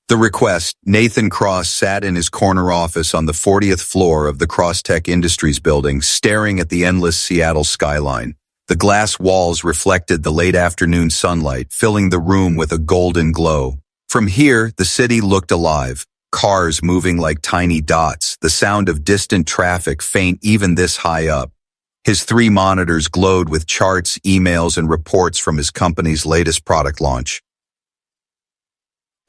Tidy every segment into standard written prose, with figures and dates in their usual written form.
The request, Nathan Cross sat in his corner office on the 40th floor of the Crosstech Industries building, staring at the endless Seattle skyline. The glass walls reflected the late afternoon sunlight, filling the room with a golden glow. From here, the city looked alive, cars moving like tiny dots, the sound of distant traffic faint even this high up. His 3 monitors glowed with charts, emails, and reports from his company's latest product launch.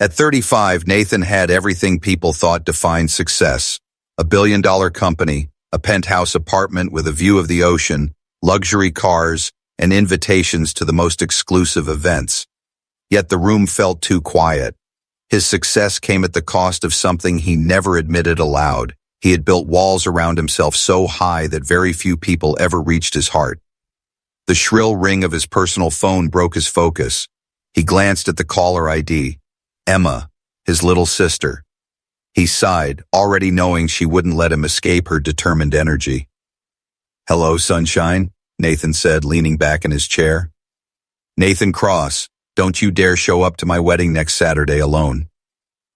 At 35, Nathan had everything people thought defined success: a billion-dollar company, a penthouse apartment with a view of the ocean, luxury cars, and invitations to the most exclusive events. Yet the room felt too quiet. His success came at the cost of something he never admitted aloud. He had built walls around himself so high that very few people ever reached his heart. The shrill ring of his personal phone broke his focus. He glanced at the caller ID. Emma, his little sister. He sighed, already knowing she wouldn't let him escape her determined energy. "Hello, sunshine," Nathan said, leaning back in his chair. "Nathan Cross, don't you dare show up to my wedding next Saturday alone."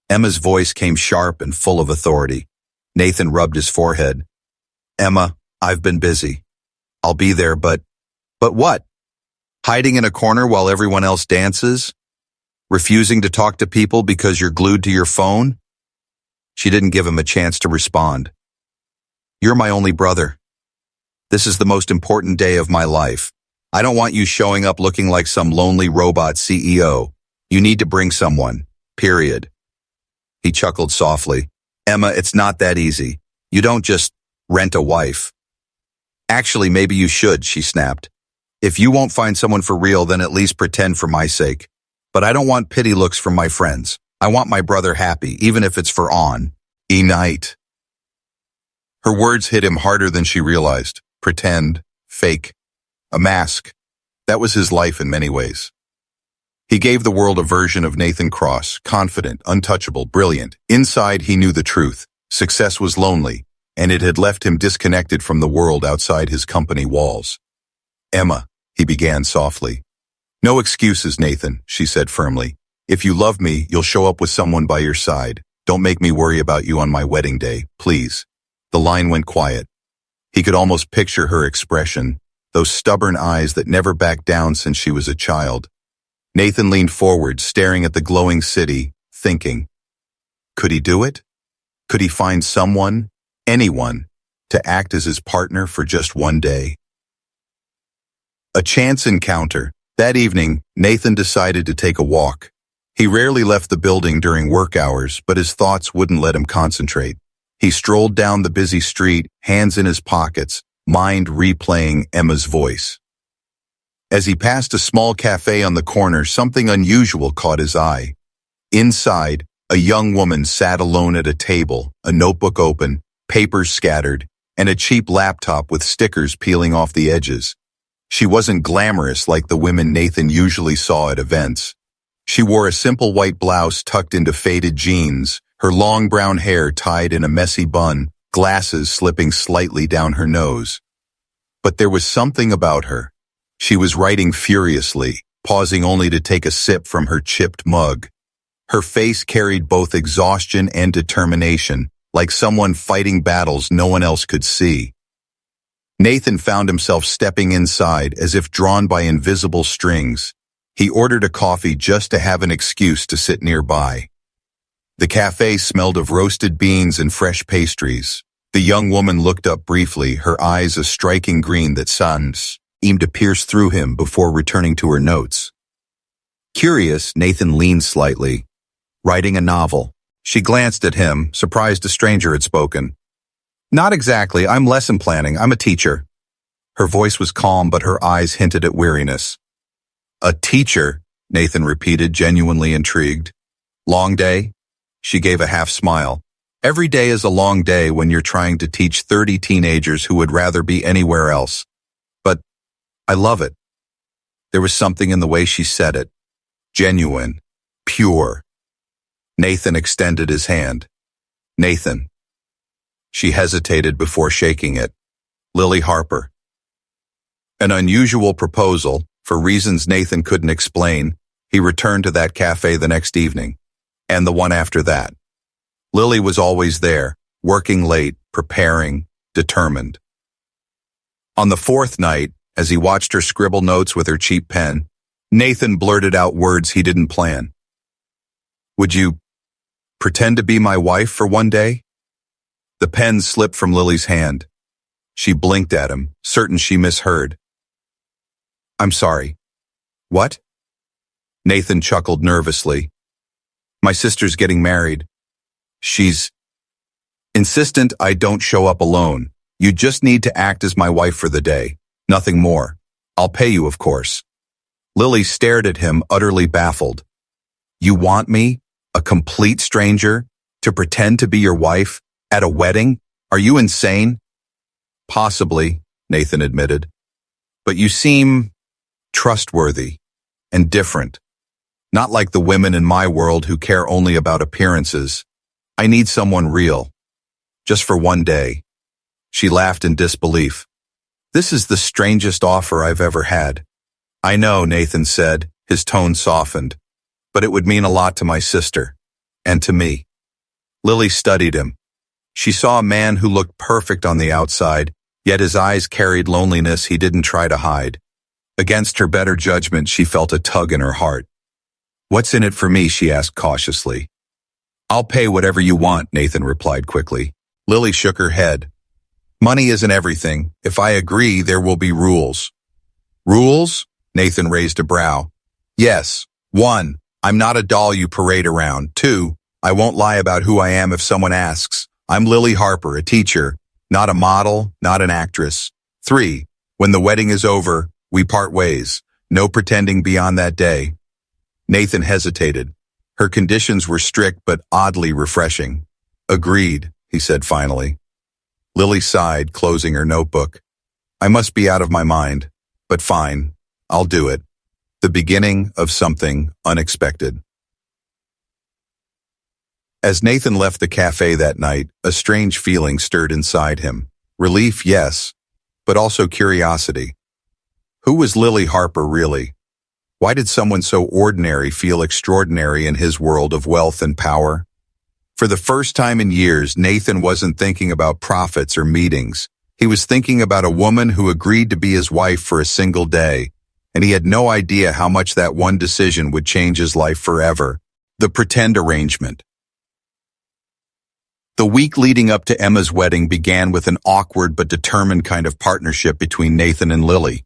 Emma's voice came sharp and full of authority. Nathan rubbed his forehead. "Emma, I've been busy. I'll be there, but what? Hiding in a corner while everyone else dances? Refusing to talk to people because you're glued to your phone?" She didn't give him a chance to respond. "You're my only brother. This is the most important day of my life. I don't want you showing up looking like some lonely robot CEO. You need to bring someone. Period." He chuckled softly. "Emma, it's not that easy. You don't just rent a wife." "Actually, maybe you should," she snapped. "If you won't find someone for real, then at least pretend for my sake. But I don't want pity looks from my friends. I want my brother happy, even if it's for night." Her words hit him harder than she realized. Pretend, fake, a mask. That was his life in many ways. He gave the world a version of Nathan Cross, confident, untouchable, brilliant. Inside, he knew the truth. Success was lonely, and it had left him disconnected from the world outside his company walls. "Emma," he began softly. "No excuses, Nathan," she said firmly. "If you love me, you'll show up with someone by your side. Don't make me worry about you on my wedding day, please." The line went quiet. He could almost picture her expression, those stubborn eyes that never backed down since she was a child. Nathan leaned forward, staring at the glowing city, thinking, could he do it? Could he find someone, anyone, to act as his partner for just one day? A chance encounter. That evening, Nathan decided to take a walk. He rarely left the building during work hours, but his thoughts wouldn't let him concentrate. He strolled down the busy street, hands in his pockets, mind replaying Emma's voice. As he passed a small cafe on the corner, something unusual caught his eye. Inside, a young woman sat alone at a table, a notebook open, papers scattered, and a cheap laptop with stickers peeling off the edges. She wasn't glamorous like the women Nathan usually saw at events. She wore a simple white blouse tucked into faded jeans, her long brown hair tied in a messy bun, glasses slipping slightly down her nose. But there was something about her. She was writing furiously, pausing only to take a sip from her chipped mug. Her face carried both exhaustion and determination, like someone fighting battles no one else could see. Nathan found himself stepping inside as if drawn by invisible strings. He ordered a coffee just to have an excuse to sit nearby. The cafe smelled of roasted beans and fresh pastries. The young woman looked up briefly, her eyes a striking green that seemed to pierce through him before returning to her notes. Curious, Nathan leaned slightly. "Writing a novel." She glanced at him, surprised a stranger had spoken. "Not exactly. I'm lesson planning. I'm a teacher." Her voice was calm, but her eyes hinted at weariness. "A teacher?" Nathan repeated, genuinely intrigued. "Long day?" She gave a half smile. "Every day is a long day when you're trying to teach 30 teenagers who would rather be anywhere else. But I love it." There was something in the way she said it. Genuine. Pure. Nathan extended his hand. "Nathan." She hesitated before shaking it. "Lily Harper." An unusual proposal. For reasons Nathan couldn't explain, he returned to that cafe the next evening. and the one after that. Lily was always there, working late, preparing, determined. On the fourth night, as he watched her scribble notes with her cheap pen, Nathan blurted out words he didn't plan. "Would you pretend to be my wife for one day?" The pen slipped from Lily's hand. She blinked at him, certain she misheard. "I'm sorry. What?" Nathan chuckled nervously. "My sister's getting married. She's insistent I don't show up alone. You just need to act as my wife for the day. Nothing more. I'll pay you, of course." Lily stared at him, utterly baffled. "You want me, a complete stranger, to pretend to be your wife at a wedding? Are you insane?" "Possibly," Nathan admitted. "But you seem trustworthy and different. Not like the women in my world who care only about appearances. I need someone real. Just for one day." She laughed in disbelief. "This is the strangest offer I've ever had." "I know," Nathan said, his tone softened. "But it would mean a lot to my sister. And to me." Lily studied him. She saw a man who looked perfect on the outside, yet his eyes carried loneliness he didn't try to hide. Against her better judgment, she felt a tug in her heart. "What's in it for me?" she asked cautiously. "I'll pay whatever you want," Nathan replied quickly. Lily shook her head. "Money isn't everything. If I agree, there will be rules." "Rules?" Nathan raised a brow. "Yes. 1. I'm not a doll you parade around. 2. I won't lie about who I am if someone asks. I'm Lily Harper, a teacher, not a model, not an actress. 3. When the wedding is over, we part ways. No pretending beyond that day." Nathan hesitated. Her conditions were strict but oddly refreshing. "Agreed," he said finally. Lily sighed, closing her notebook. "I must be out of my mind, but fine. I'll do it. The beginning of something unexpected." As Nathan left the cafe that night, a strange feeling stirred inside him. Relief, yes, but also curiosity. Who was Lily Harper really? Why did someone so ordinary feel extraordinary in his world of wealth and power? For the first time in years, Nathan wasn't thinking about profits or meetings. He was thinking about a woman who agreed to be his wife for a single day, and he had no idea how much that one decision would change his life forever. The pretend arrangement. The week leading up to Emma's wedding began with an awkward but determined kind of partnership between Nathan and Lily.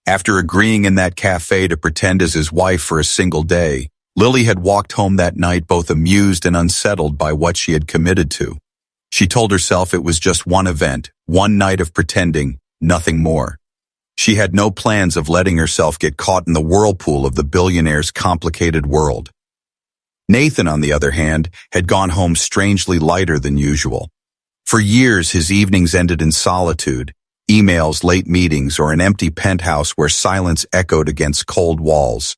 After agreeing in that cafe to pretend as his wife for a single day, Lily had walked home that night both amused and unsettled by what she had committed to. She told herself it was just one event, one night of pretending, nothing more. She had no plans of letting herself get caught in the whirlpool of the billionaire's complicated world. Nathan, on the other hand, had gone home strangely lighter than usual. For years, his evenings ended in solitude, emails, late meetings, or an empty penthouse where silence echoed against cold walls.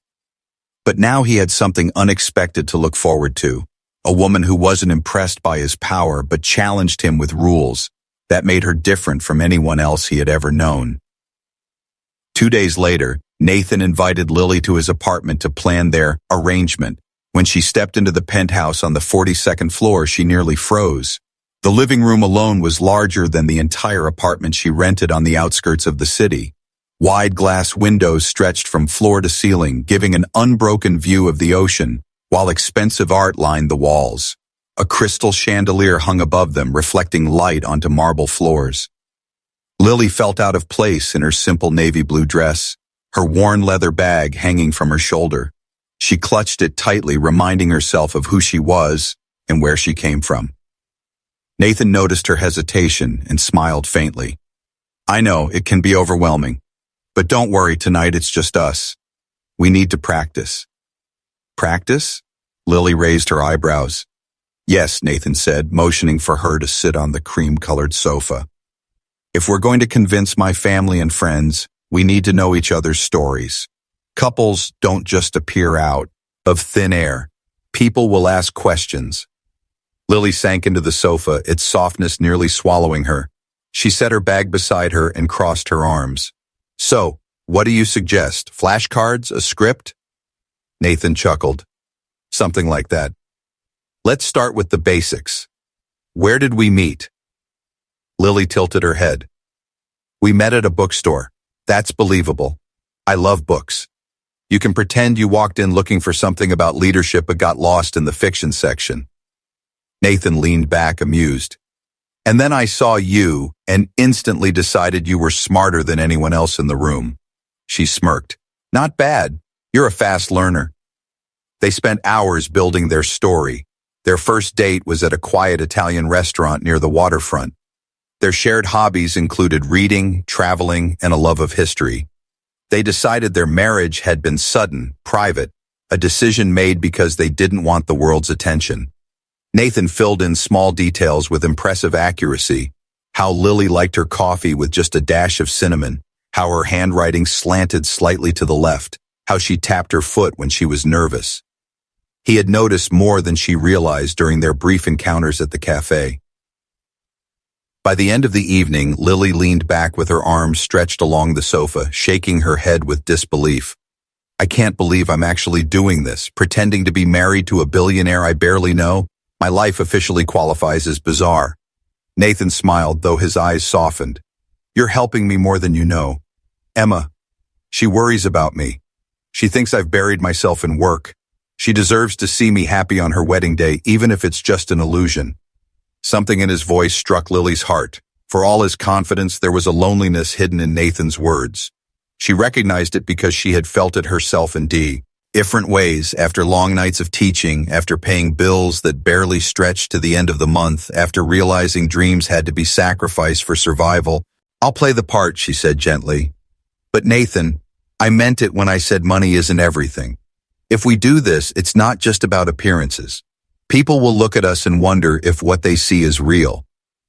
But now he had something unexpected to look forward to, a woman who wasn't impressed by his power but challenged him with rules that made her different from anyone else he had ever known. 2 days later, Nathan invited Lily to his apartment to plan their arrangement. When she stepped into the penthouse on the 42nd floor, she nearly froze. The living room alone was larger than the entire apartment she rented on the outskirts of the city. Wide glass windows stretched from floor to ceiling, giving an unbroken view of the ocean, while expensive art lined the walls. A crystal chandelier hung above them, reflecting light onto marble floors. Lily felt out of place in her simple navy blue dress, her worn leather bag hanging from her shoulder. She clutched it tightly, reminding herself of who she was and where she came from. Nathan noticed her hesitation and smiled faintly. "I know, it can be overwhelming. But don't worry, tonight it's just us. We need to practice." "Practice?" Lily raised her eyebrows. "Yes," Nathan said, motioning for her to sit on the cream-colored sofa. "If we're going to convince my family and friends, we need to know each other's stories. Couples don't just appear out of thin air. People will ask questions." Lily sank into the sofa, its softness nearly swallowing her. She set her bag beside her and crossed her arms. "So, what do you suggest? Flashcards? A script?" Nathan chuckled. "Something like that." Let's start with the basics. Where did we meet? Lily tilted her head. We met at a bookstore. That's believable. I love books. You can pretend you walked in looking for something about leadership but got lost in the fiction section. Nathan leaned back, amused. And then I saw you and instantly decided you were smarter than anyone else in the room. She smirked. Not bad. You're a fast learner. They spent hours building their story. Their first date was at a quiet Italian restaurant near the waterfront. Their shared hobbies included reading, traveling, and a love of history. They decided their marriage had been sudden, private, a decision made because they didn't want the world's attention. Nathan filled in small details with impressive accuracy. How Lily liked her coffee with just a dash of cinnamon, how her handwriting slanted slightly to the left, how she tapped her foot when she was nervous. He had noticed more than she realized during their brief encounters at the cafe. By the end of the evening, Lily leaned back with her arms stretched along the sofa, shaking her head with disbelief. I can't believe I'm actually doing this, pretending to be married to a billionaire I barely know. My life officially qualifies as bizarre. Nathan smiled, though his eyes softened. You're helping me more than you know. Emma. She worries about me. She thinks I've buried myself in work. She deserves to see me happy on her wedding day, even if it's just an illusion. Something in his voice struck Lily's heart. For all his confidence, there was a loneliness hidden in Nathan's words. She recognized it because she had felt it herself in different ways, after long nights of teaching, after paying bills that barely stretched to the end of the month, after realizing dreams had to be sacrificed for survival. I'll play the part, she said gently. But Nathan, I meant it when I said money isn't everything. If we do this, it's not just about appearances. People will look at us and wonder if what they see is real.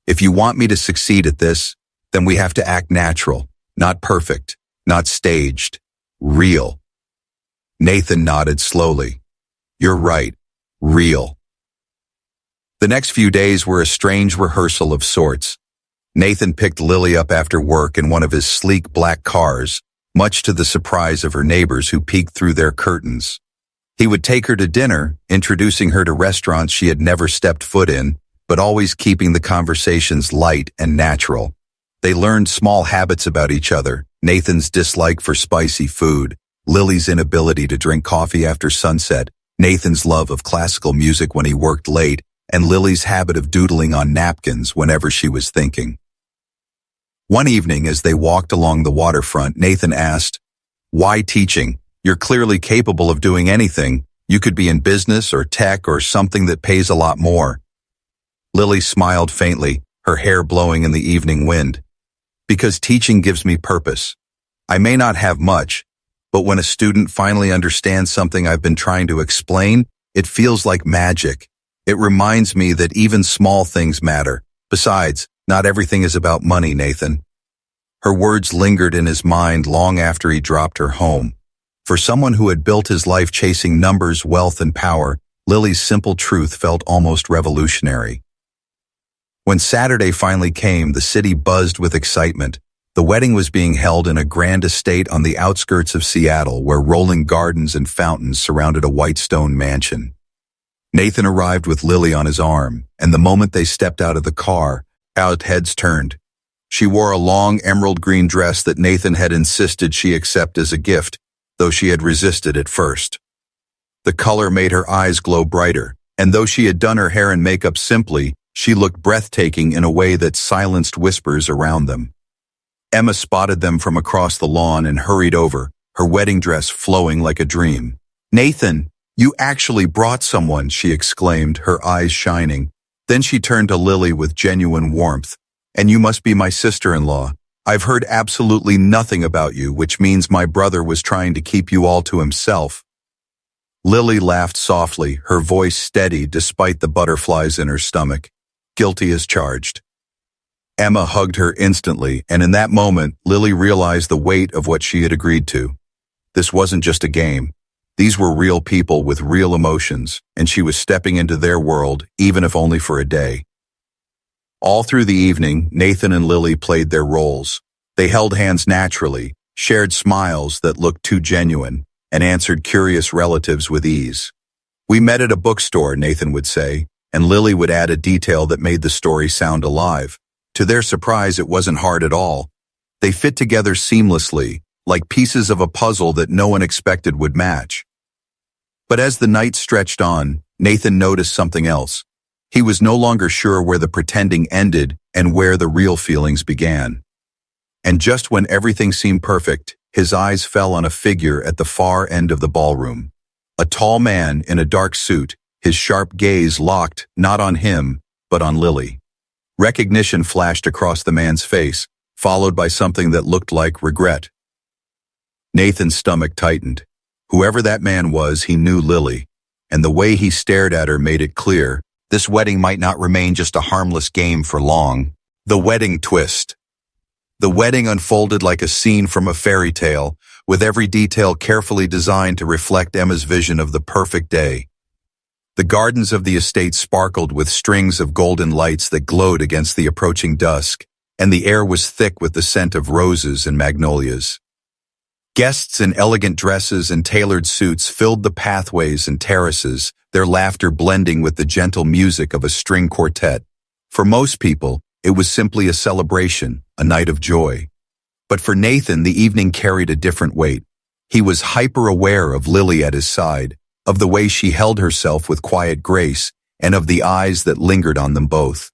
If you want me to succeed at this, then we have to act natural, not perfect, not staged, real. Nathan nodded slowly. You're right, real. The next few days were a strange rehearsal of sorts. Nathan picked Lily up after work in one of his sleek black cars, much to the surprise of her neighbors who peeked through their curtains. He would take her to dinner, introducing her to restaurants she had never stepped foot in, but always keeping the conversations light and natural. They learned small habits about each other, Nathan's dislike for spicy food, Lily's inability to drink coffee after sunset, Nathan's love of classical music when he worked late, and Lily's habit of doodling on napkins whenever she was thinking. One evening, as they walked along the waterfront, Nathan asked, "Why teaching? You're clearly capable of doing anything. You could be in business or tech or something that pays a lot more." Lily smiled faintly, her hair blowing in the evening wind. Because teaching gives me purpose. I may not have much, but when a student finally understands something I've been trying to explain, it feels like magic. It reminds me that even small things matter. Besides, not everything is about money, Nathan. Her words lingered in his mind long after he dropped her home. For someone who had built his life chasing numbers, wealth, and power, Lily's simple truth felt almost revolutionary. When Saturday finally came, the city buzzed with excitement. The wedding was being held in a grand estate on the outskirts of Seattle, where rolling gardens and fountains surrounded a white stone mansion. Nathan arrived with Lily on his arm, and the moment they stepped out of the car, our heads turned. She wore a long emerald green dress that Nathan had insisted she accept as a gift, though she had resisted at first. The color made her eyes glow brighter, and though she had done her hair and makeup simply, she looked breathtaking in a way that silenced whispers around them. Emma spotted them from across the lawn and hurried over, her wedding dress flowing like a dream. "Nathan, you actually brought someone," she exclaimed, her eyes shining. Then she turned to Lily with genuine warmth. "And you must be my sister-in-law. I've heard absolutely nothing about you, which means my brother was trying to keep you all to himself." Lily laughed softly, her voice steady despite the butterflies in her stomach. Guilty as charged. Emma hugged her instantly, and in that moment, Lily realized the weight of what she had agreed to. This wasn't just a game. These were real people with real emotions, and she was stepping into their world, even if only for a day. All through the evening, Nathan and Lily played their roles. They held hands naturally, shared smiles that looked too genuine, and answered curious relatives with ease. "We met at a bookstore," Nathan would say. and Lily would add a detail that made the story sound alive. To their surprise, it wasn't hard at all. They fit together seamlessly, like pieces of a puzzle that no one expected would match. But as the night stretched on, Nathan noticed something else. He was no longer sure where the pretending ended and where the real feelings began. And just when everything seemed perfect, his eyes fell on a figure at the far end of the ballroom. A tall man in a dark suit, his sharp gaze locked not on him, but on Lily. Recognition flashed across the man's face, followed by something that looked like regret. Nathan's stomach tightened. Whoever that man was, he knew Lily, and the way he stared at her made it clear this wedding might not remain just a harmless game for long. The wedding twist. The wedding unfolded like a scene from a fairy tale, with every detail carefully designed to reflect Emma's vision of the perfect day. The gardens of the estate sparkled with strings of golden lights that glowed against the approaching dusk, and the air was thick with the scent of roses and magnolias. Guests in elegant dresses and tailored suits filled the pathways and terraces, their laughter blending with the gentle music of a string quartet. For most people, it was simply a celebration, a night of joy. But for Nathan, the evening carried a different weight. He was hyper-aware of Lily at his side, of the way she held herself with quiet grace, and of the eyes that lingered on them both.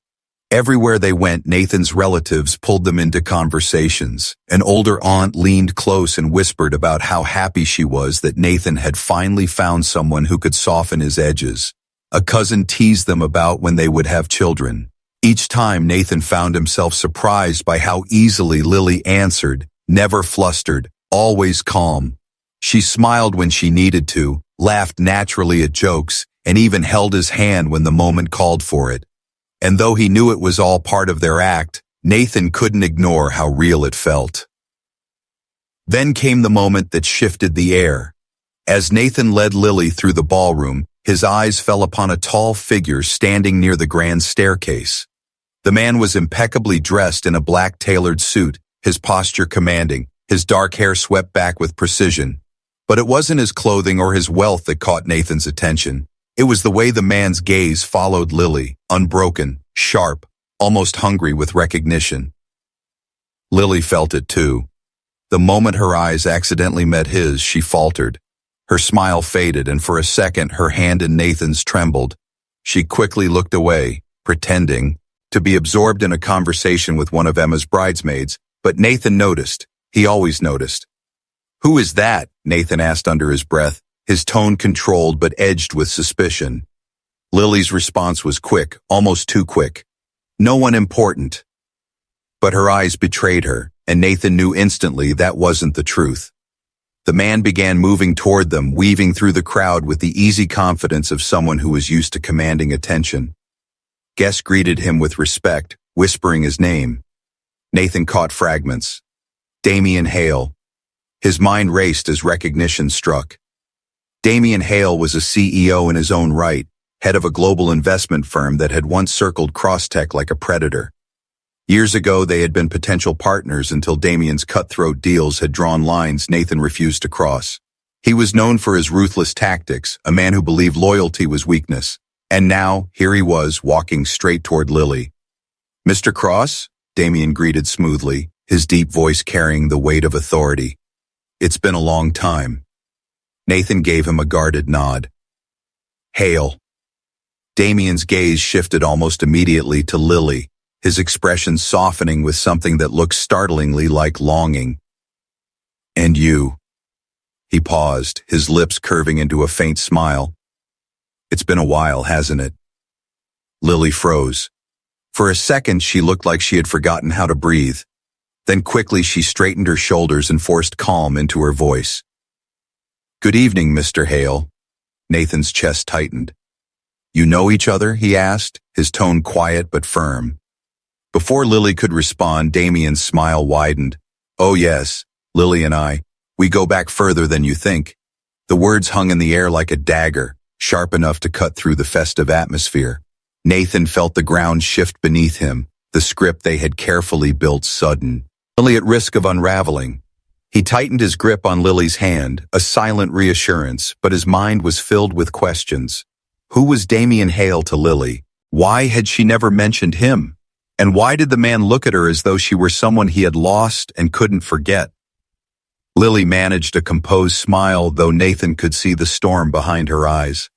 Everywhere they went, Nathan's relatives pulled them into conversations. An older aunt leaned close and whispered about how happy she was that Nathan had finally found someone who could soften his edges. A cousin teased them about when they would have children. Each time, Nathan found himself surprised by how easily Lily answered, never flustered, always calm. She smiled when she needed to, laughed naturally at jokes, and even held his hand when the moment called for it. And though he knew it was all part of their act, Nathan couldn't ignore how real it felt. Then came the moment that shifted the air. As Nathan led Lily through the ballroom, his eyes fell upon a tall figure standing near the grand staircase. The man was impeccably dressed in a black tailored suit, his posture commanding, his dark hair swept back with precision. But it wasn't his clothing or his wealth that caught Nathan's attention. It was the way the man's gaze followed Lily, unbroken, sharp, almost hungry with recognition. Lily felt it too. The moment her eyes accidentally met his, she faltered. Her smile faded, and for a second her hand in Nathan's trembled. She quickly looked away, pretending to be absorbed in a conversation with one of Emma's bridesmaids, but Nathan noticed. He always noticed. "Who is that?" Nathan asked under his breath, his tone controlled but edged with suspicion. Lily's response was quick, almost too quick. "No one important." But her eyes betrayed her, and Nathan knew instantly that wasn't the truth. The man began moving toward them, weaving through the crowd with the easy confidence of someone who was used to commanding attention. Guests greeted him with respect, whispering his name. Nathan caught fragments. Damien Hale. His mind raced as recognition struck. Damien Hale was a CEO in his own right, head of a global investment firm that had once circled Crosstech like a predator. Years ago, they had been potential partners until Damien's cutthroat deals had drawn lines Nathan refused to cross. He was known for his ruthless tactics, a man who believed loyalty was weakness. And now, here he was, walking straight toward Lily. "Mr. Cross?" Damien greeted smoothly, his deep voice carrying the weight of authority. "It's been a long time." Nathan gave him a guarded nod. "Hale." Damien's gaze shifted almost immediately to Lily, his expression softening with something that looked startlingly like longing. "And you?" He paused, his lips curving into a faint smile. "It's been a while, hasn't it?" Lily froze. For a second, she looked like she had forgotten how to breathe. Then quickly she straightened her shoulders and forced calm into her voice. "Good evening, Mr. Hale." Nathan's chest tightened. "You know each other?" he asked, his tone quiet but firm. Before Lily could respond, Damien's smile widened. "Oh yes, Lily and I. We go back further than you think." The words hung in the air like a dagger, sharp enough to cut through the festive atmosphere. Nathan felt the ground shift beneath him, the script they had carefully built sudden, only at risk of unraveling. He tightened his grip on Lily's hand, a silent reassurance, but his mind was filled with questions. Who was Damien Hale to Lily? Why had she never mentioned him? And why did the man look at her as though she were someone he had lost and couldn't forget? Lily managed a composed smile, though Nathan could see the storm behind her eyes.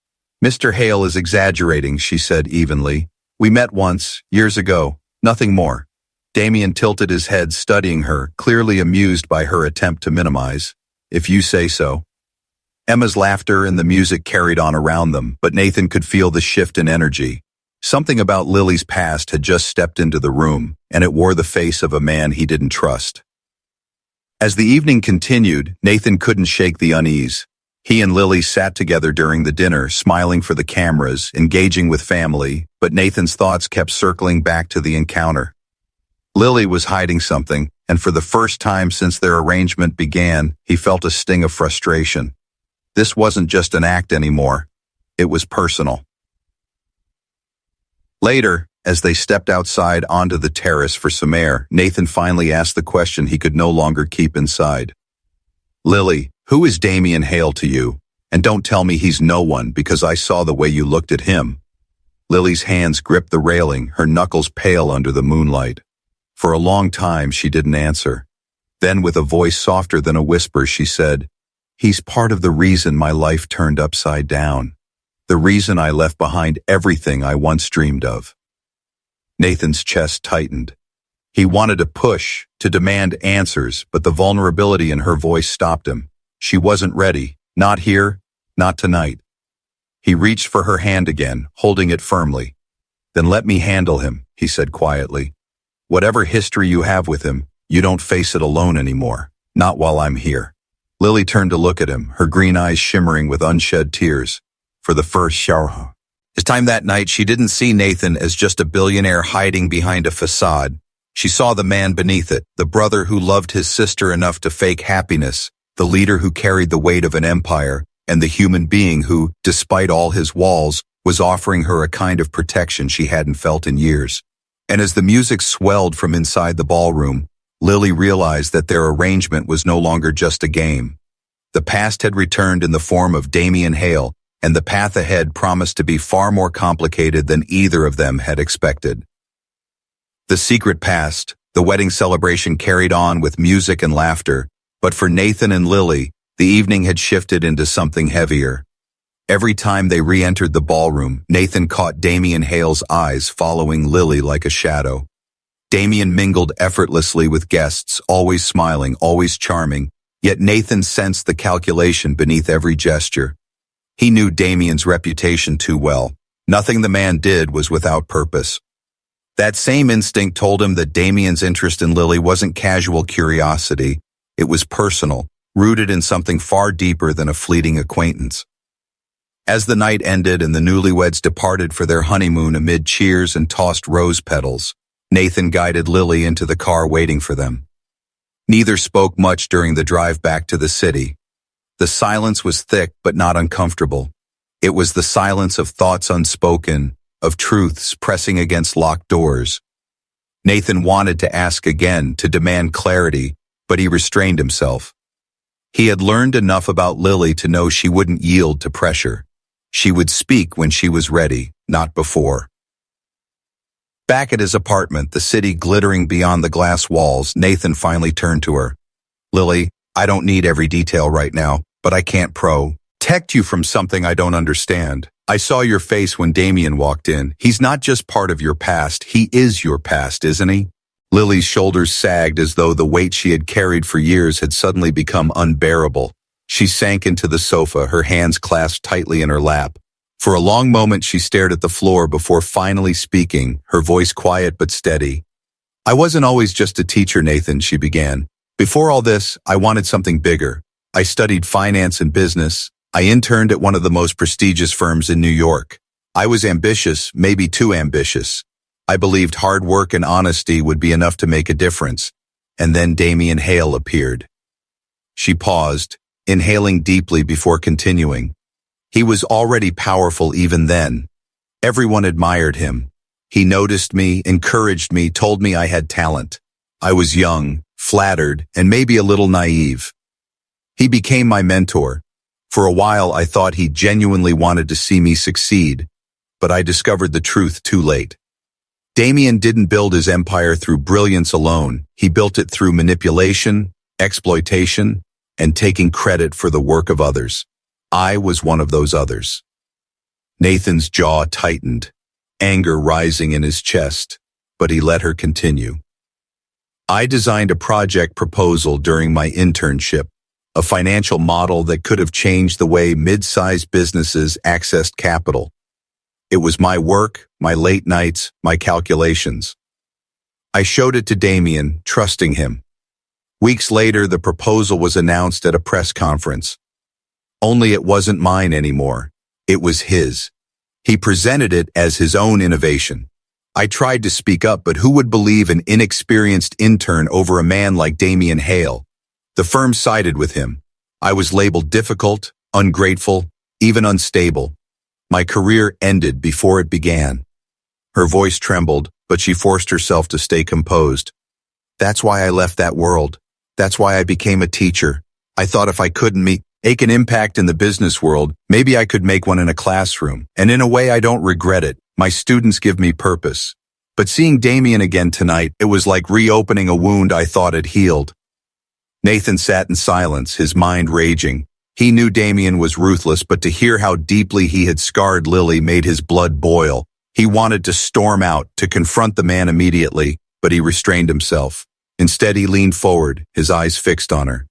"Mr. Hale is exaggerating," she said evenly. "We met once, years ago, nothing more." Damien tilted his head, studying her, clearly amused by her attempt to minimize. "If you say so." Emma's laughter and the music carried on around them, but Nathan could feel the shift in energy. Something about Lily's past had just stepped into the room, and it wore the face of a man he didn't trust. As the evening continued, Nathan couldn't shake the unease. He and Lily sat together during the dinner, smiling for the cameras, engaging with family, but Nathan's thoughts kept circling back to the encounter. Lily was hiding something, and for the first time since their arrangement began, he felt a sting of frustration. This wasn't just an act anymore. It was personal. Later, as they stepped outside onto the terrace for some air, Nathan finally asked the question he could no longer keep inside. "Lily, who is Damien Hale to you? And don't tell me he's no one, because I saw the way you looked at him." Lily's hands gripped the railing, her knuckles pale under the moonlight. For a long time, she didn't answer. Then, with a voice softer than a whisper, she said, "He's part of the reason my life turned upside down. The reason I left behind everything I once dreamed of." Nathan's chest tightened. He wanted to push, to demand answers, but the vulnerability in her voice stopped him. She wasn't ready. Not here, not tonight. He reached for her hand again, holding it firmly. "Then let me handle him," he said quietly. "Whatever history you have with him, you don't face it alone anymore. Not while I'm here." Lily turned to look at him, her green eyes shimmering with unshed tears. For the first shower. This time that night, she didn't see Nathan as just a billionaire hiding behind a facade. She saw the man beneath it, the brother who loved his sister enough to fake happiness, the leader who carried the weight of an empire, and the human being who, despite all his walls, was offering her a kind of protection she hadn't felt in years. And as the music swelled from inside the ballroom, Lily realized that their arrangement was no longer just a game. The past had returned in the form of Damien Hale, and the path ahead promised to be far more complicated than either of them had expected. The secret passed, the wedding celebration carried on with music and laughter, but for Nathan and Lily, the evening had shifted into something heavier. Every time they re-entered the ballroom, Nathan caught Damien Hale's eyes following Lily like a shadow. Damien mingled effortlessly with guests, always smiling, always charming, yet Nathan sensed the calculation beneath every gesture. He knew Damien's reputation too well. Nothing the man did was without purpose. That same instinct told him that Damien's interest in Lily wasn't casual curiosity. It was personal, rooted in something far deeper than a fleeting acquaintance. As the night ended and the newlyweds departed for their honeymoon amid cheers and tossed rose petals, Nathan guided Lily into the car waiting for them. Neither spoke much during the drive back to the city. The silence was thick but not uncomfortable. It was the silence of thoughts unspoken, of truths pressing against locked doors. Nathan wanted to ask again, to demand clarity, but he restrained himself. He had learned enough about Lily to know she wouldn't yield to pressure. She would speak when she was ready, not before. Back at his apartment, the city glittering beyond the glass walls, Nathan finally turned to her. "Lily, I don't need every detail right now, but I can't protect you from something I don't understand. I saw your face when Damien walked in. He's not just part of your past, he is your past, isn't he?" Lily's shoulders sagged as though the weight she had carried for years had suddenly become unbearable. She sank into the sofa, her hands clasped tightly in her lap. For a long moment she stared at the floor before finally speaking, her voice quiet but steady. "I wasn't always just a teacher, Nathan," she began. "Before all this, I wanted something bigger. I studied finance and business. I interned at one of the most prestigious firms in New York. I was ambitious, maybe too ambitious. I believed hard work and honesty would be enough to make a difference. And then Damien Hale appeared." She paused, inhaling deeply before continuing. "He was already powerful even then. Everyone admired him. He noticed me, encouraged me, told me I had talent. I was young, flattered, and maybe a little naive. He became my mentor. For a while I thought he genuinely wanted to see me succeed. but I discovered the truth too late. Damien didn't build his empire through brilliance alone. He built it through manipulation, exploitation, and taking credit for the work of others. I was one of those others. Nathan's jaw tightened, anger rising in his chest, but he let her continue. I designed a project proposal during my internship, a financial model that could have changed the way mid-sized businesses accessed capital. It was my work, my late nights, my calculations. I showed it to Damien, trusting him. Weeks later, the proposal was announced at a press conference. Only it wasn't mine anymore. It was his. He presented it as his own innovation. I tried to speak up, but who would believe an inexperienced intern over a man like Damien Hale? The firm sided with him. I was labeled difficult, ungrateful, even unstable. My career ended before it began. Her voice trembled, but she forced herself to stay composed. That's why I left that world. That's why I became a teacher. I thought if I couldn't make an impact in the business world, maybe I could make one in a classroom. And in a way, I don't regret it. My students give me purpose. But seeing Damien again tonight, it was like reopening a wound I thought had healed. Nathan sat in silence, his mind raging. He knew Damien was ruthless, but to hear how deeply he had scarred Lily made his blood boil. He wanted to storm out, to confront the man immediately, but he restrained himself. Instead, he leaned forward, his eyes fixed on her.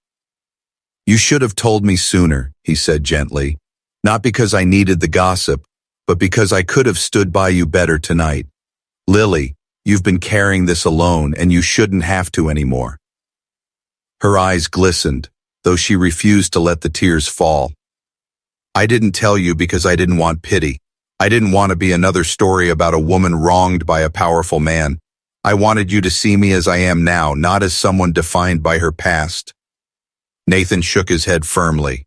You should have told me sooner, he said gently. Not because I needed the gossip, but because I could have stood by you better tonight. Lily, you've been carrying this alone, and you shouldn't have to anymore. Her eyes glistened, though she refused to let the tears fall. I didn't tell you because I didn't want pity. I didn't want to be another story about a woman wronged by a powerful man. I wanted you to see me as I am now, not as someone defined by her past. Nathan shook his head firmly.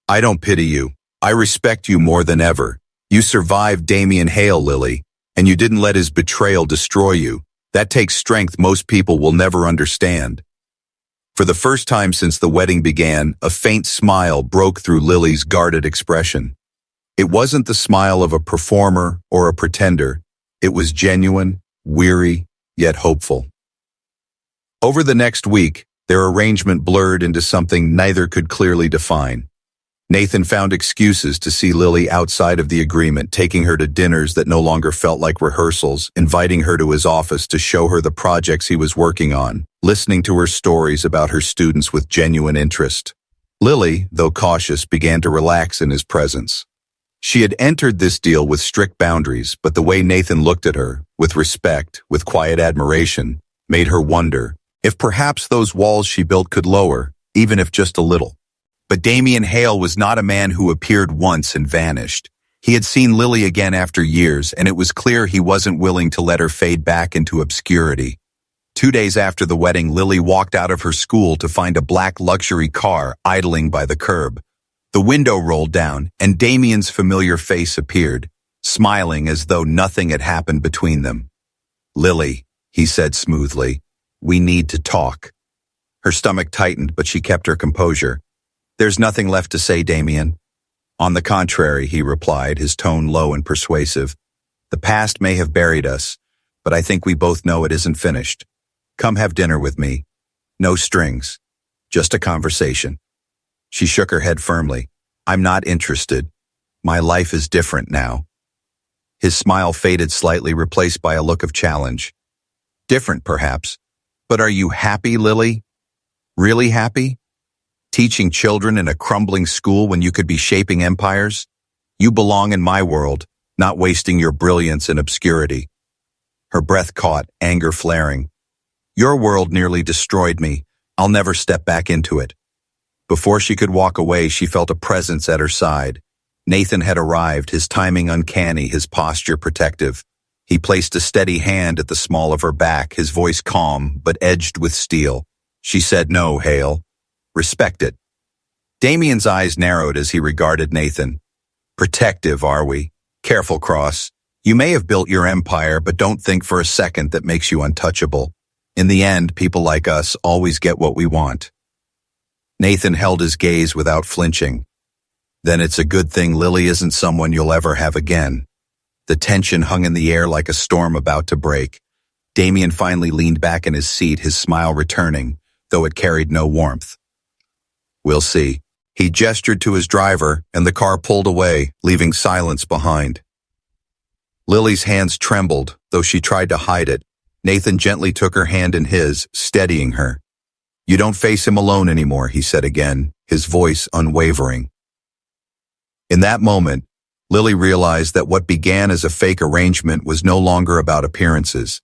I don't pity you. I respect you more than ever. You survived Damien Hale, Lily, and you didn't let his betrayal destroy you. That takes strength most people will never understand. For the first time since the wedding began, a faint smile broke through Lily's guarded expression. It wasn't the smile of a performer or a pretender. It was genuine, weary, yet hopeful. Over the next week, their arrangement blurred into something neither could clearly define. Nathan found excuses to see Lily outside of the agreement, taking her to dinners that no longer felt like rehearsals, inviting her to his office to show her the projects he was working on, listening to her stories about her students with genuine interest. Lily, though cautious, began to relax in his presence. She had entered this deal with strict boundaries, but the way Nathan looked at her, with respect, with quiet admiration, made her wonder if perhaps those walls she built could lower, even if just a little. But Damien Hale was not a man who appeared once and vanished. He had seen Lily again after years, and it was clear he wasn't willing to let her fade back into obscurity. 2 days after the wedding, Lily walked out of her school to find a black luxury car idling by the curb. The window rolled down, and Damien's familiar face appeared, smiling as though nothing had happened between them. Lily, he said smoothly, we need to talk. Her stomach tightened, but she kept her composure. There's nothing left to say, Damien. On the contrary, he replied, his tone low and persuasive. The past may have buried us, but I think we both know it isn't finished. Come have dinner with me. No strings. Just a conversation. She shook her head firmly. I'm not interested. My life is different now. His smile faded slightly, replaced by a look of challenge. Different, perhaps. But are you happy, Lily? Really happy? Teaching children in a crumbling school when you could be shaping empires? You belong in my world, not wasting your brilliance in obscurity. Her breath caught, anger flaring. Your world nearly destroyed me. I'll never step back into it. Before she could walk away, she felt a presence at her side. Nathan had arrived, his timing uncanny, his posture protective. He placed a steady hand at the small of her back, his voice calm, but edged with steel. She said, no, Hale. Respect it. Damien's eyes narrowed as he regarded Nathan. Protective, are we? Careful, Cross. You may have built your empire, but don't think for a second that makes you untouchable. In the end, people like us always get what we want. Nathan held his gaze without flinching. Then it's a good thing Lily isn't someone you'll ever have again. The tension hung in the air like a storm about to break. Damien finally leaned back in his seat, his smile returning, though it carried no warmth. "We'll see." He gestured to his driver, and the car pulled away, leaving silence behind. Lily's hands trembled, though she tried to hide it. Nathan gently took her hand in his, steadying her. "You don't face him alone anymore," he said again, his voice unwavering. In that moment, Lily realized that what began as a fake arrangement was no longer about appearances.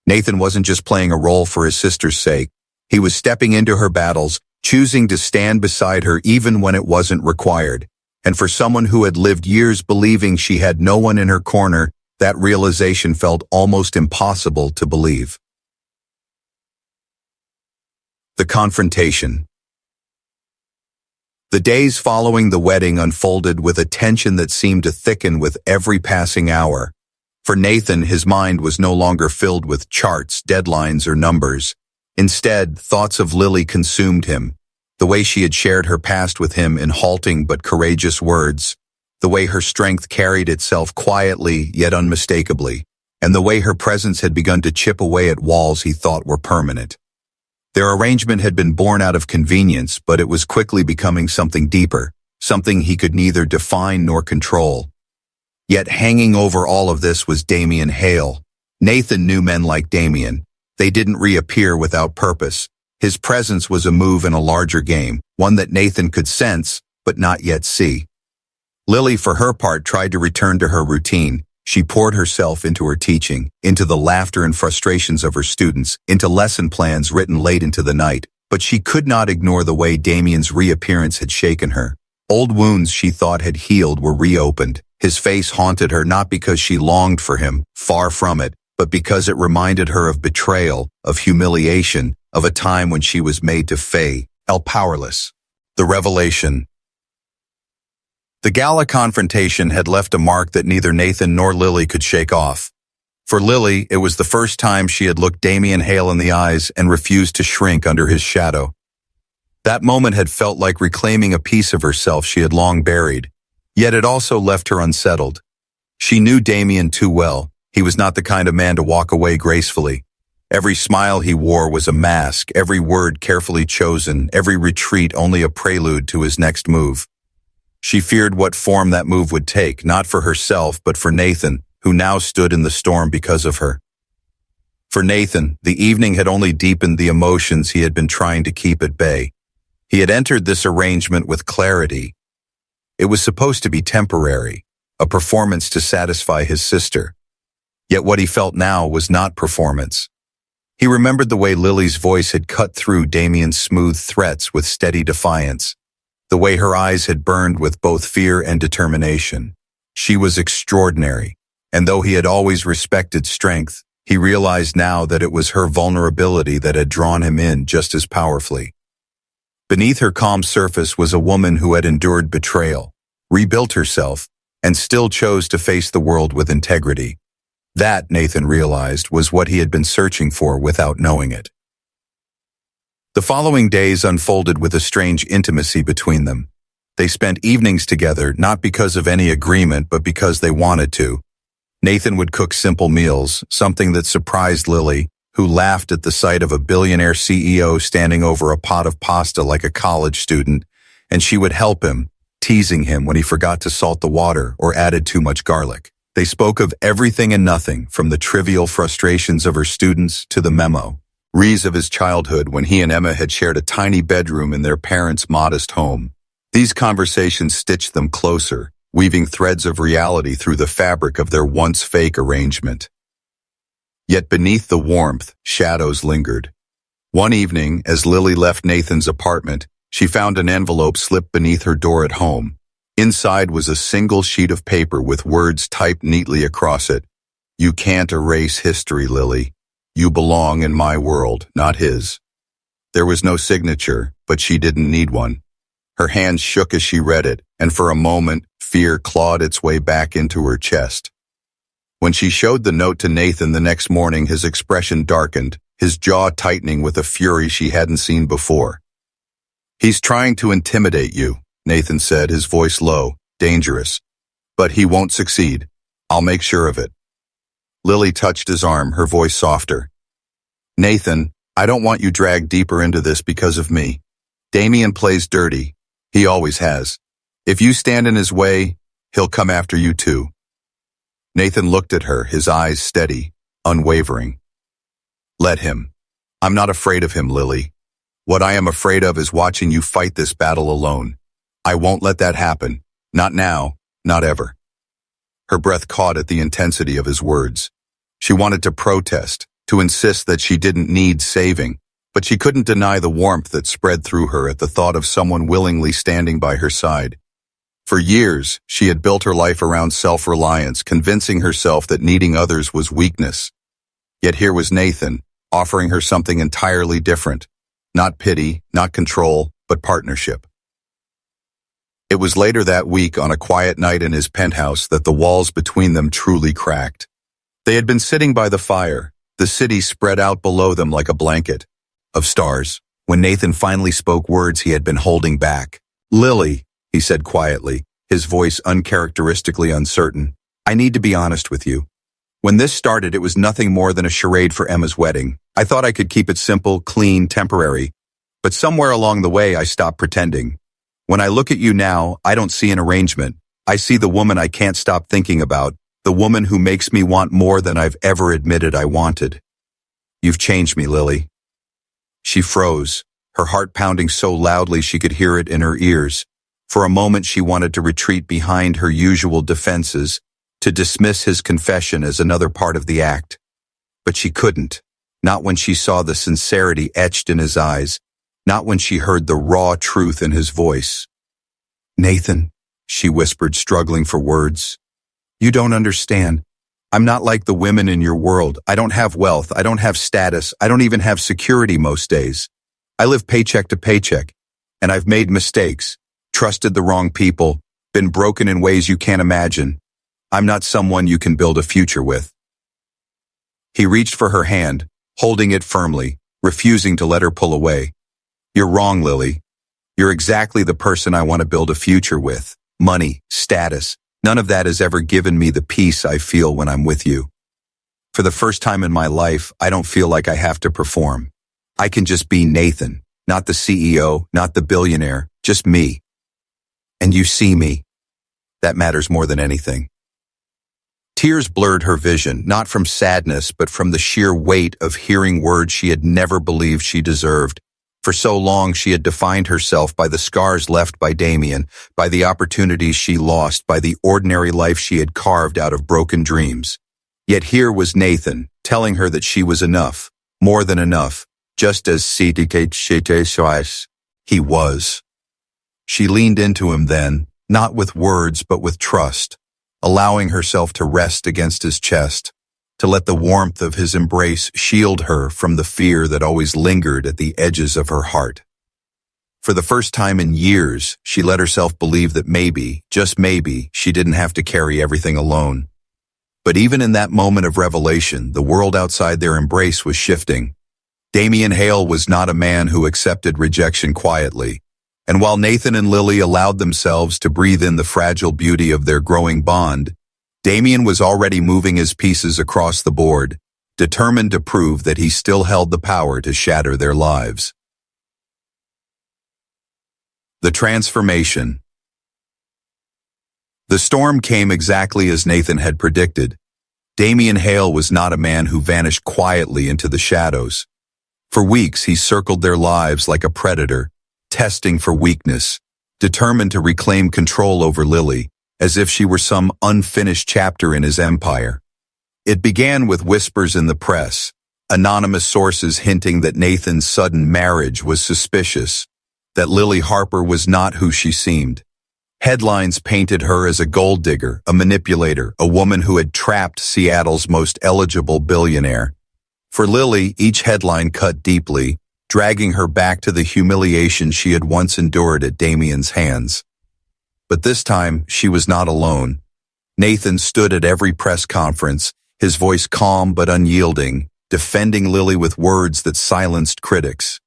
Nathan wasn't just playing a role for his sister's sake. He was stepping into her battles, choosing to stand beside her even when it wasn't required. And for someone who had lived years believing she had no one in her corner, that realization felt almost impossible to believe. The confrontation. The days following the wedding unfolded with a tension that seemed to thicken with every passing hour. For Nathan, his mind was no longer filled with charts, deadlines, or numbers. Instead, thoughts of Lily consumed him. The way she had shared her past with him in halting but courageous words. The way her strength carried itself quietly yet unmistakably. And the way her presence had begun to chip away at walls he thought were permanent. Their arrangement had been born out of convenience, but it was quickly becoming something deeper, something he could neither define nor control. Yet hanging over all of this was Damien Hale. Nathan knew men like Damien. They didn't reappear without purpose. His presence was a move in a larger game, one that Nathan could sense, but not yet see. Lily, for her part, tried to return to her routine. She poured herself into her teaching, into the laughter and frustrations of her students, into lesson plans written late into the night, but she could not ignore the way Damien's reappearance had shaken her. Old wounds she thought had healed were reopened. His face haunted her not because she longed for him, far from it, but because it reminded her of betrayal, of humiliation, of a time when she was made to feel powerless. The revelation. The gala confrontation had left a mark that neither Nathan nor Lily could shake off. For Lily, it was the first time she had looked Damien Hale in the eyes and refused to shrink under his shadow. That moment had felt like reclaiming a piece of herself she had long buried, yet it also left her unsettled. She knew Damien too well. He was not the kind of man to walk away gracefully. Every smile he wore was a mask, every word carefully chosen, every retreat only a prelude to his next move. She feared what form that move would take, not for herself, but for Nathan, who now stood in the storm because of her. For Nathan, the evening had only deepened the emotions he had been trying to keep at bay. He had entered this arrangement with clarity. It was supposed to be temporary, a performance to satisfy his sister. Yet what he felt now was not performance. He remembered the way Lily's voice had cut through Damien's smooth threats with steady defiance. The way her eyes had burned with both fear and determination. She was extraordinary, and though he had always respected strength, he realized now that it was her vulnerability that had drawn him in just as powerfully. Beneath her calm surface was a woman who had endured betrayal, rebuilt herself, and still chose to face the world with integrity. That, Nathan realized, was what he had been searching for without knowing it. The following days unfolded with a strange intimacy between them. They spent evenings together, not because of any agreement, but because they wanted to. Nathan would cook simple meals, something that surprised Lily, who laughed at the sight of a billionaire CEO standing over a pot of pasta like a college student, and she would help him, teasing him when he forgot to salt the water or added too much garlic. They spoke of everything and nothing, from the trivial frustrations of her students to the memories of his childhood when he and Emma had shared a tiny bedroom in their parents' modest home. These conversations stitched them closer, weaving threads of reality through the fabric of their once fake arrangement. Yet beneath the warmth, shadows lingered. One evening, as Lily left Nathan's apartment, she found an envelope slipped beneath her door at home. Inside was a single sheet of paper with words typed neatly across it. "You can't erase history, Lily. You belong in my world, not his." There was no signature, but she didn't need one. Her hands shook as she read it, and for a moment, fear clawed its way back into her chest. When she showed the note to Nathan the next morning, his expression darkened, his jaw tightening with a fury she hadn't seen before. "He's trying to intimidate you," Nathan said, his voice low, dangerous. "But he won't succeed. I'll make sure of it. Lily touched his arm, her voice softer. Nathan, I don't want you dragged deeper into this because of me. Damien plays dirty. He always has. If you stand in his way, he'll come after you too. Nathan looked at her, his eyes steady, unwavering. Let him. I'm not afraid of him, Lily. What I am afraid of is watching you fight this battle alone. I won't let that happen. Not now, not ever. Her breath caught at the intensity of his words. She wanted to protest, to insist that she didn't need saving, but she couldn't deny the warmth that spread through her at the thought of someone willingly standing by her side. For years, she had built her life around self-reliance, convincing herself that needing others was weakness. Yet here was Nathan, offering her something entirely different. Not pity, not control, but partnership. It was later that week, on a quiet night in his penthouse, that the walls between them truly cracked. They had been sitting by the fire, the city spread out below them like a blanket of stars, when Nathan finally spoke words he had been holding back. Lily, he said quietly, his voice uncharacteristically uncertain, I need to be honest with you. When this started, it was nothing more than a charade for Emma's wedding. I thought I could keep it simple, clean, temporary. But somewhere along the way, I stopped pretending. When I look at you now, I don't see an arrangement. I see the woman I can't stop thinking about, the woman who makes me want more than I've ever admitted I wanted. You've changed me, Lily. She froze, her heart pounding so loudly she could hear it in her ears. For a moment, she wanted to retreat behind her usual defenses, to dismiss his confession as another part of the act. But she couldn't, not when she saw the sincerity etched in his eyes, not when she heard the raw truth in his voice. Nathan, she whispered, struggling for words. You don't understand. I'm not like the women in your world. I don't have wealth. I don't have status. I don't even have security most days. I live paycheck to paycheck, and I've made mistakes, trusted the wrong people, been broken in ways you can't imagine. I'm not someone you can build a future with. He reached for her hand, holding it firmly, refusing to let her pull away. You're wrong, Lily. You're exactly the person I want to build a future with. Money, status, none of that has ever given me the peace I feel when I'm with you. For the first time in my life, I don't feel like I have to perform. I can just be Nathan, not the CEO, not the billionaire, just me. And you see me. That matters more than anything. Tears blurred her vision, not from sadness, but from the sheer weight of hearing words she had never believed she deserved. For so long, she had defined herself by the scars left by Damien, by the opportunities she lost, by the ordinary life she had carved out of broken dreams. Yet here was Nathan, telling her that she was enough, more than enough, just as he was. She leaned into him then, not with words but with trust, allowing herself to rest against his chest, to let the warmth of his embrace shield her from the fear that always lingered at the edges of her heart. For the first time in years, she let herself believe that maybe, just maybe, she didn't have to carry everything alone. But even in that moment of revelation, the world outside their embrace was shifting. Damien Hale was not a man who accepted rejection quietly. And while Nathan and Lily allowed themselves to breathe in the fragile beauty of their growing bond, Damien was already moving his pieces across the board, determined to prove that he still held the power to shatter their lives. The transformation. The storm came exactly as Nathan had predicted. Damien Hale was not a man who vanished quietly into the shadows. For weeks, he circled their lives like a predator, testing for weakness, determined to reclaim control over Lily, as if she were some unfinished chapter in his empire. It began with whispers in the press, anonymous sources hinting that Nathan's sudden marriage was suspicious, that Lily Harper was not who she seemed. Headlines painted her as a gold digger, a manipulator, a woman who had trapped Seattle's most eligible billionaire. For Lily, each headline cut deeply, dragging her back to the humiliation she had once endured at Damien's hands. But this time, she was not alone. Nathan stood at every press conference, his voice calm but unyielding, defending Lily with words that silenced critics.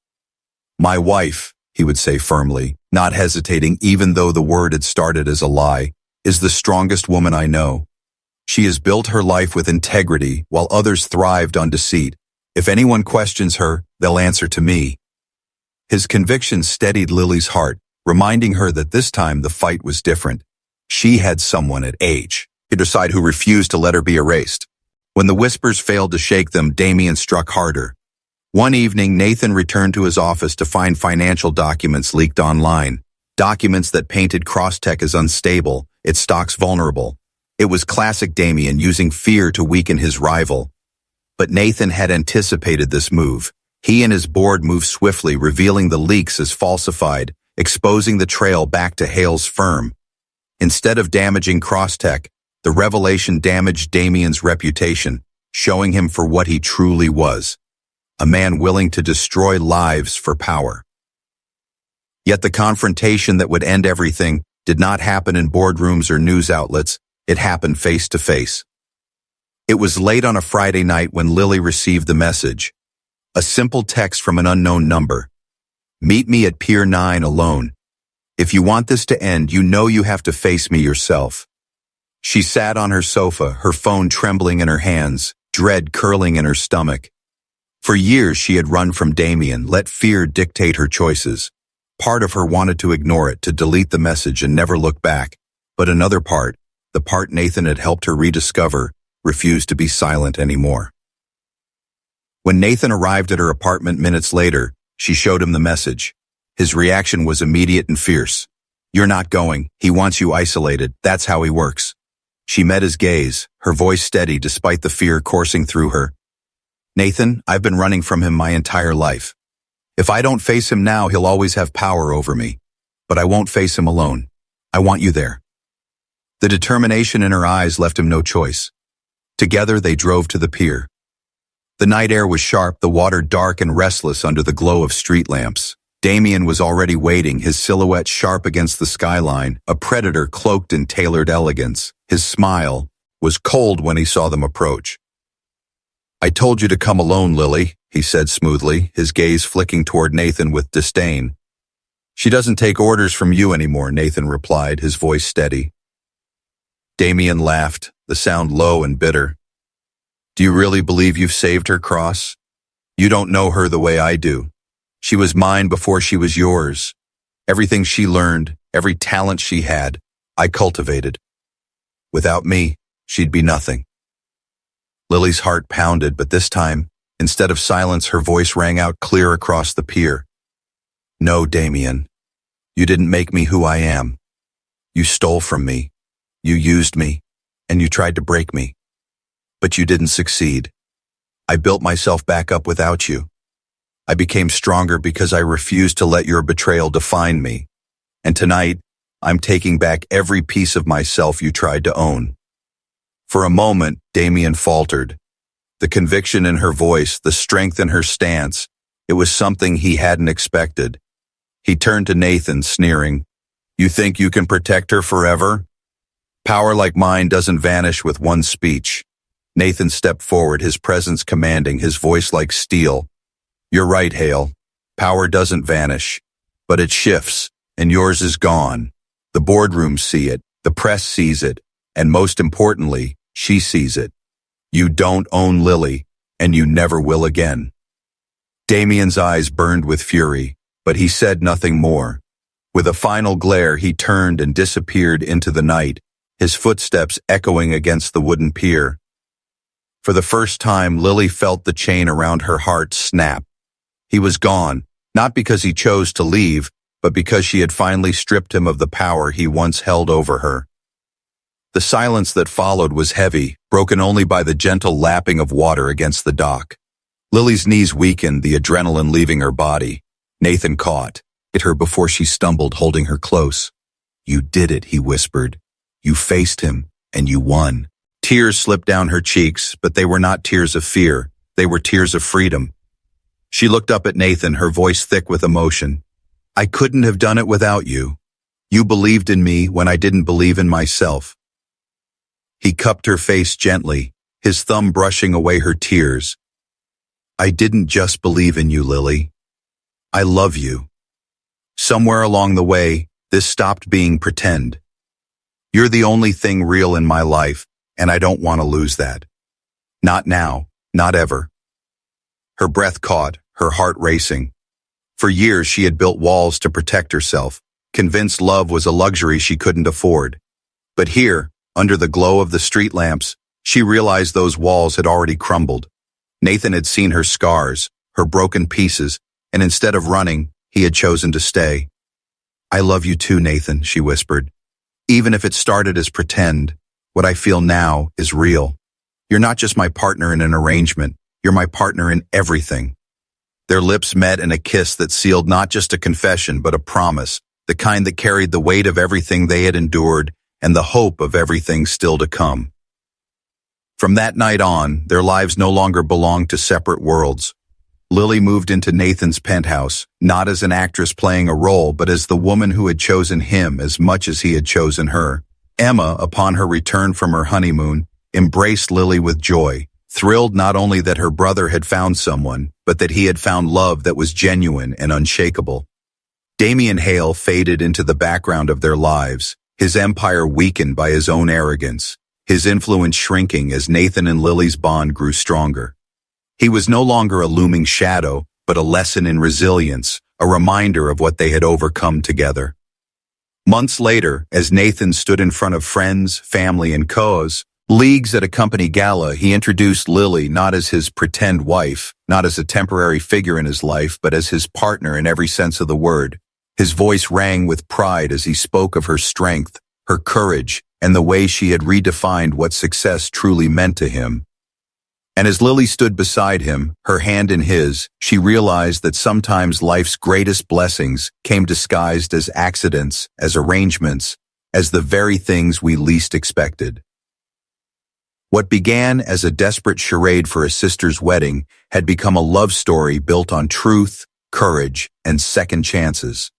My wife, he would say firmly, not hesitating even though the word had started as a lie, is the strongest woman I know. She has built her life with integrity while others thrived on deceit. If anyone questions her, they'll answer to me. His conviction steadied Lily's heart, reminding her that this time the fight was different. She had someone at age to decide who refused to let her be erased. When the whispers failed to shake them, Damien struck harder. One evening, Nathan returned to his office to find financial documents leaked online. Documents that painted Crosstech as unstable, its stocks vulnerable. It was classic Damien using fear to weaken his rival. But Nathan had anticipated this move. He and his board moved swiftly, revealing the leaks as falsified, exposing the trail back to Hale's firm. Instead of damaging Crosstech, the revelation damaged Damien's reputation, showing him for what he truly was. A man willing to destroy lives for power. Yet the confrontation that would end everything did not happen in boardrooms or news outlets. It happened face to face. It was late on a Friday night when Lily received the message. A simple text from an unknown number. Meet me at Pier 9 alone. If you want this to end, you know you have to face me yourself. She sat on her sofa, her phone trembling in her hands, dread curling in her stomach. For years she had run from Damien, let fear dictate her choices. Part of her wanted to ignore it, to delete the message and never look back. But another part, the part Nathan had helped her rediscover, refused to be silent anymore. When Nathan arrived at her apartment minutes later, she showed him the message. His reaction was immediate and fierce. You're not going. He wants you isolated. That's how he works. She met his gaze, her voice steady despite the fear coursing through her. Nathan, I've been running from him my entire life. If I don't face him now, he'll always have power over me. But I won't face him alone. I want you there. The determination in her eyes left him no choice. Together they drove to the pier. The night air was sharp, the water dark and restless under the glow of street lamps. Damien was already waiting, his silhouette sharp against the skyline, a predator cloaked in tailored elegance. His smile was cold when he saw them approach. I told you to come alone, Lily, he said smoothly, his gaze flicking toward Nathan with disdain. She doesn't take orders from you anymore, Nathan replied, his voice steady. Damien laughed, the sound low and bitter. Do you really believe you've saved her, Cross? You don't know her the way I do. She was mine before she was yours. Everything she learned, every talent she had, I cultivated. Without me, she'd be nothing. Lily's heart pounded, but this time, instead of silence, her voice rang out clear across the pier. No, Damien. You didn't make me who I am. You stole from me. You used me, and you tried to break me. But you didn't succeed. I built myself back up without you. I became stronger because I refused to let your betrayal define me. And tonight, I'm taking back every piece of myself you tried to own. For a moment, Damien faltered. The conviction in her voice, the strength in her stance, it was something he hadn't expected. He turned to Nathan, sneering. You think you can protect her forever? Power like mine doesn't vanish with one speech. Nathan stepped forward, his presence commanding, his voice like steel. You're right, Hale. Power doesn't vanish, but it shifts, and yours is gone. The boardrooms see it, the press sees it, and most importantly, she sees it. You don't own Lily, and you never will again. Damien's eyes burned with fury, but he said nothing more. With a final glare, he turned and disappeared into the night, his footsteps echoing against the wooden pier. For the first time, Lily felt the chain around her heart snap. He was gone, not because he chose to leave, but because she had finally stripped him of the power he once held over her. The silence that followed was heavy, broken only by the gentle lapping of water against the dock. Lily's knees weakened, the adrenaline leaving her body. Nathan hit her before she stumbled, holding her close. You did it, he whispered. You faced him, and you won. Tears slipped down her cheeks, but they were not tears of fear. They were tears of freedom. She looked up at Nathan, her voice thick with emotion. I couldn't have done it without you. You believed in me when I didn't believe in myself. He cupped her face gently, his thumb brushing away her tears. I didn't just believe in you, Lily. I love you. Somewhere along the way, this stopped being pretend. You're the only thing real in my life, and I don't want to lose that. Not now, not ever. Her breath caught, her heart racing. For years she had built walls to protect herself, convinced love was a luxury she couldn't afford. But here, under the glow of the street lamps, she realized those walls had already crumbled. Nathan had seen her scars, her broken pieces, and instead of running, he had chosen to stay. "I love you too, Nathan," she whispered. "Even if it started as pretend, what I feel now is real. You're not just my partner in an arrangement, you're my partner in everything." Their lips met in a kiss that sealed not just a confession but a promise, the kind that carried the weight of everything they had endured and the hope of everything still to come. From that night on, their lives no longer belonged to separate worlds. Lily moved into Nathan's penthouse, not as an actress playing a role, but as the woman who had chosen him as much as he had chosen her. Emma, upon her return from her honeymoon, embraced Lily with joy, thrilled not only that her brother had found someone, but that he had found love that was genuine and unshakable. Damien Hale faded into the background of their lives, his empire weakened by his own arrogance, his influence shrinking as Nathan and Lily's bond grew stronger. He was no longer a looming shadow, but a lesson in resilience, a reminder of what they had overcome together. Months later, as Nathan stood in front of friends, family, and colleagues at a company gala, he introduced Lily not as his pretend wife, not as a temporary figure in his life, but as his partner in every sense of the word. His voice rang with pride as he spoke of her strength, her courage, and the way she had redefined what success truly meant to him. And as Lily stood beside him, her hand in his, she realized that sometimes life's greatest blessings came disguised as accidents, as arrangements, as the very things we least expected. What began as a desperate charade for a sister's wedding had become a love story built on truth, courage, and second chances.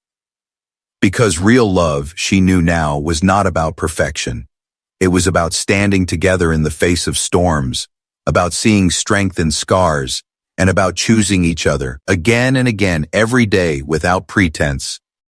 Because real love, she knew now, was not about perfection. It was about standing together in the face of storms, about seeing strength in scars, and about choosing each other again and again every day without pretense,